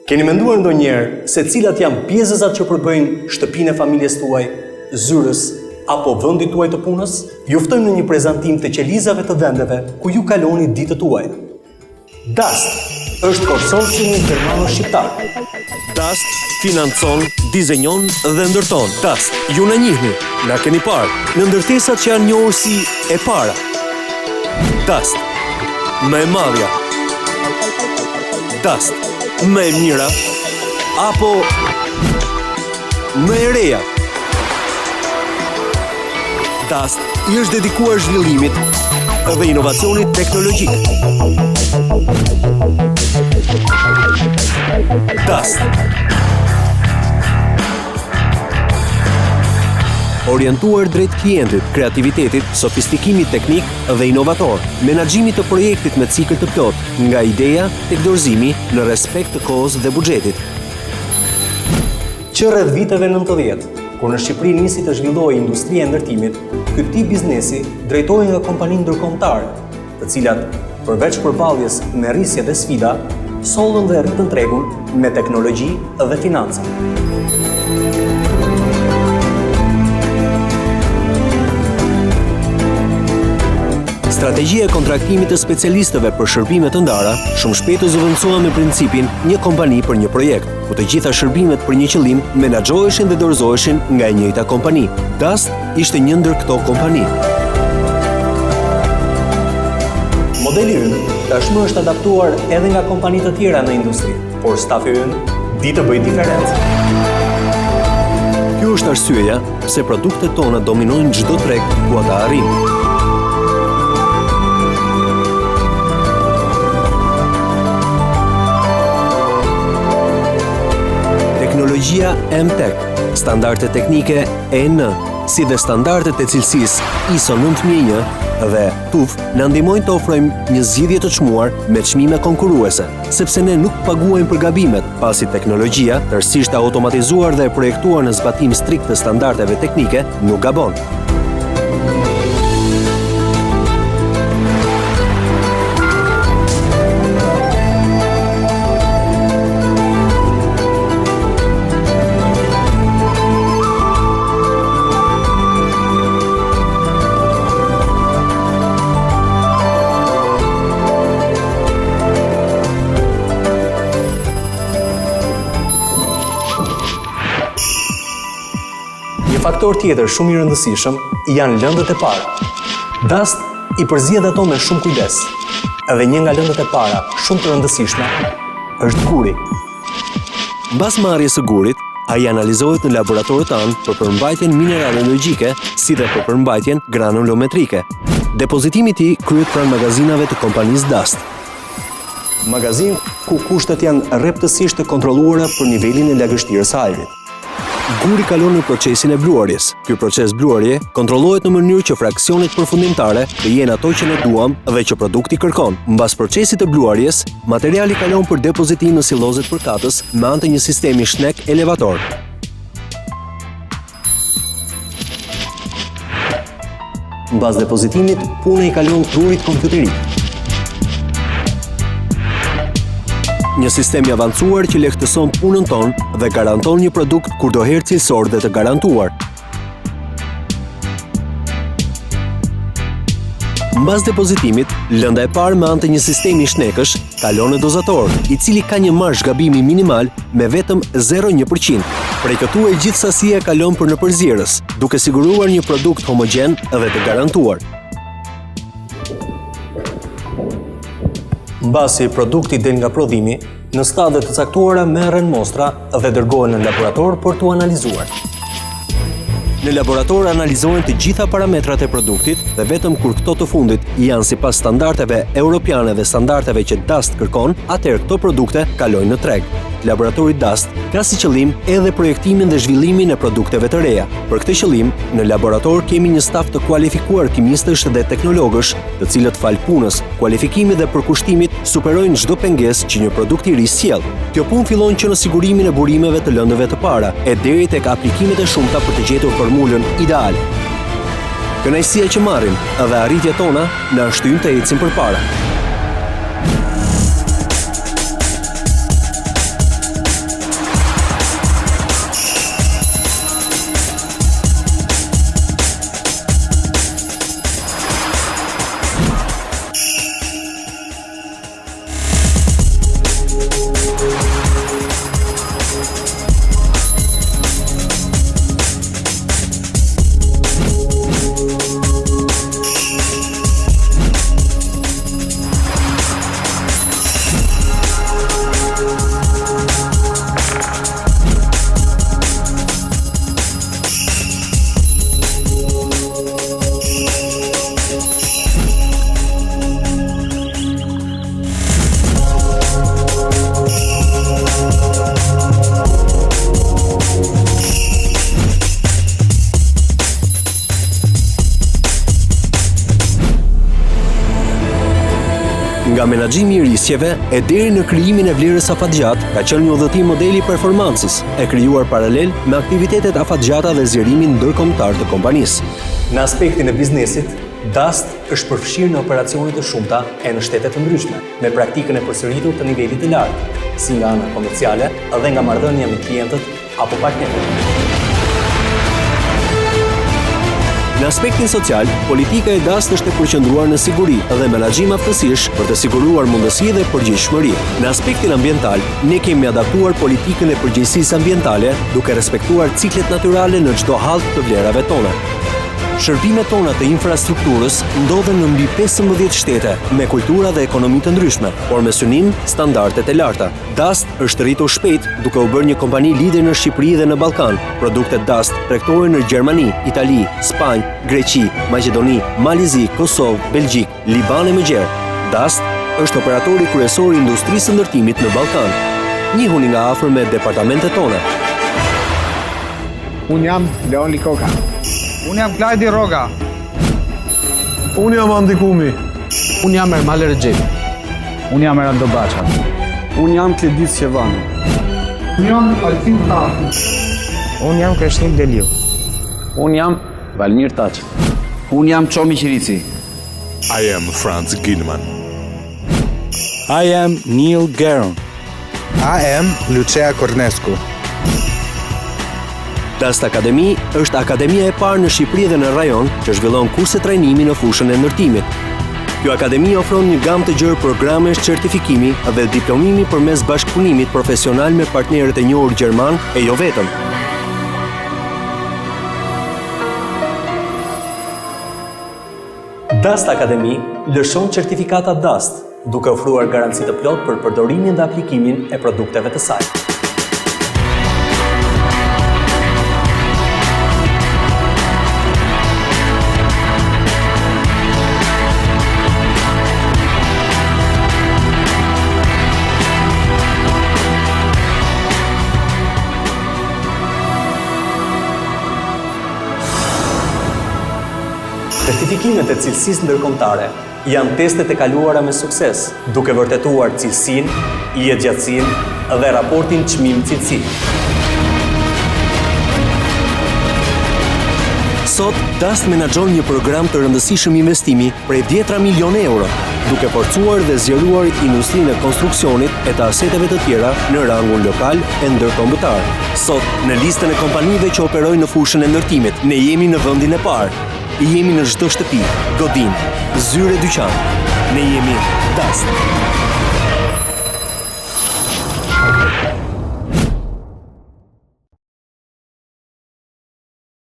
Keni menduar ndonjëherë se cilat janë pjesëzat që përbëjnë shtëpinë e familjes tuaj, zyrës apo vendit tuaj të punës? Ju ftojmë në një prezantim të qelizave të vendeve ku ju kaloni ditët tuaja. Dast është konsorciumi gjermano-shqiptar. Dast financon, dizenjon dhe ndërton. Dast, ju na njihni, na keni parë në ndërtesat që janë njohur si e para. Dast, më e madhja. Dast, më e mira apo më e reja. Dast i është dedikuar zhvillimit dhe inovacionit teknologjik. Dast orientuar drejt klientit, kreativitetit, sofistikimit teknik dhe inovator, menaxhimit të projektit me cikël të plot, nga ideja tek dorëzimi në respekt të kohës dhe buxhetit. Që rreth viteve 90, kur në Shqipëri nisi të zhvillohej industria e ndërtimit, ky tip biznesi drejtohej nga kompani ndërkombëtare, të cilat përveç përballjes me rrisje dhe sfida, sollën dhe rritën tregun me teknologji dhe financa. Strategjia e kontraktimit të specialistëve për shërbime të ndara shumë shpejt u zëvendësua me principin një kompani për një projekt, ku të gjitha shërbimet për një qëllim menaxhoheshin dhe dorëzoheshin nga e njëjta kompani. Dast ishte një ndër këto kompani. Modeli ynë tashmë është adaptuar edhe nga kompani të tjera në industri, por stafi ynë di të bëjë diferencë. Kjo është arsyeja pse produktet tona dominojnë çdo treg ku ata arrin. Teknologjia M-Tech, standarde teknike EN, si dhe standardet e cilësisë ISO 9001 dhe TUV na ndihmojnë të ofrojmë një zgjidhje të çmuar me çmime konkurruese, sepse ne nuk paguajmë për gabimet, pasi teknologjia, tërësisht automatizuar dhe e projektuar në zbatim strikt të standardeve teknike, nuk gabon. Një faktor tjetër shumë i rëndësishëm janë lëndët e para. Dast i përzjedh ato me shumë kujdes. Edhe një nga lëndët e para shumë të rëndësishme është guri. Mbas marrjes së gurit, ai analizohet në laboratorët tanë për përmbajtjen mineralogjike si dhe për përmbajtjen granulometrike. Depozitimi i tij kryhet pranë magazinave të kompanisë Dast. Magazin ku kushtet janë rreptësisht të kontrolluara për nivelin e lagështirës së ajrit. Guri kalon në procesin e bluarjes. Ky proces bluarje kontrollohet në mënyrë që fraksionet përfundimtare të jenë ato që ne duam dhe që produkti kërkon. Mbas procesit të bluarjes, materiali kalon për depozitim në sillozet përkatës me anë të një sistemi shnek elevator. Mbas depozitimit, puna i kalon trurit kompjuterik. Një sistem i avancuar që lehtëson punën tonë dhe garanton një produkt kurdoherë cilësor dhe të garantuar. Mbas depozitimit, lënda e parë me anë të një sistemi shnekësh kalon në dozator, i cili ka një marshë gabimi minimal me vetëm 0,1%. Prej këtuaj gjithë sasia kalon për nëpërzierës, duke siguruar një produkt homogjen dhe të garantuar. Mbasi produkti del nga prodhimi, në stade të caktuara merren mostra dhe dërgohen në laborator për t'u analizuar. Në laborator analizohen të gjitha parametrat e produktit dhe vetëm kur këto të fundit janë sipas standardeve europiane dhe standardeve që Dast kërkon, atëherë këto produkte kalojnë në treg. Laboratori Dast ka si qëllim edhe projektimin dhe zhvillimin e produkteve të reja. Për këtë qëllim, në laborator kemi një staf të kualifikuar kimistësh dhe teknologësh, të cilët fal punës, kualifikimit dhe përkushtimit superojnë çdo pengesë që një produkt i ri sjell. Kjo punë fillon që në sigurimin e burimeve të lëndëve të para, e deri tek aplikimet e shumta për të gjetur formulën ideale. Kënaqësia që marrim dhe arritjet tona na shtyn të ecim përpara. menaxhimi i riskjeve e deri në krijimin e vlerës afatgjat ka qenë një udhëtim modeli i performancës, e krijuar paralel me aktivitetet afatgjata dhe zgjerimin ndërkombëtar të kompanisë. Në aspektin e biznesit, Dust është përfshirë në operacione të shumta e në shtete të ndryshme, me praktikën e përsëritur të nivelit të lartë, si nga ana komerciale dhe nga marrëdhënia me klientët apo partnerët. Në aspektin social, politika e Dust është e përqendruar në siguri dhe menaxhim aftësish për të siguruar mundësi dhe përgjegjësish. Në aspektin ambiental, ne kemi adaptuar politikën e përgjegjësisë ambientale duke respektuar ciklet natyrale në çdo hall të vlerave tona. Shërbimet tona të infrastrukturës ndodhen në mbi 15 shtete me kultura dhe ekonomi të ndryshme, por me synim standardet e larta. Dust është rritur shpejt duke u bërë një kompani lider në Shqipëri dhe në Ballkan. Produktet Dust tregtohen në Gjermani, Itali, Spanjë, Greqi, Maqedoni, Malizi, Kosovë, Belgjik, Liban e më gjerë. Dust është operatori kryesor i industrisë së ndërtimit në Ballkan. Njihuni nga afër me departamentet tona. Unë jam Leon Likoka. Unë jam Klajdi Roga. Unë jam Andi Kumi. Unë jam Ermal Recep. Unë jam Eraldo Bacha. Unë jam Kledis Qevani. Unë jam Altin Tafi. Unë jam Krishtin Deliu. Unë jam Valmir Taç. Unë jam Çomi Qirici. I am Franz Gilman. I am Neil Garon. I am Lucia Cornescu. Dust Academy është akademia e parë në Shqipëri dhe në rajon që zhvillon kurse trajnimi në fushën e ndërtimit. Kjo akademi ofron një gamë të gjerë programesh certifikimi dhe diplomimi përmes bashkëpunimit profesional me partnerët e njohur gjerman e jo vetëm. Dust Academy lëshon certifikata Dust, duke ofruar garanci të plot për përdorimin dhe aplikimin e produkteve të saj. Certifikimet e cilësisë ndërkombëtare janë testet e kaluara me sukses, duke vërtetuar cilësinë, jetëgjatësinë dhe raportin çmim-cilësi. Sot, Dust menaxhon një program të rëndësishëm investimi prej 10 milion euro, duke forcuar dhe zgjeruar industrinë e konstruksionit e të aseteve të tjera në rangun lokal e ndërkombëtar. Sot, në listën e kompanive që operojnë në fushën e ndërtimit, ne jemi në vendin e parë. Jemi në çdo shtëpi, godinë, zyre dyqan. Ne jemi Dust.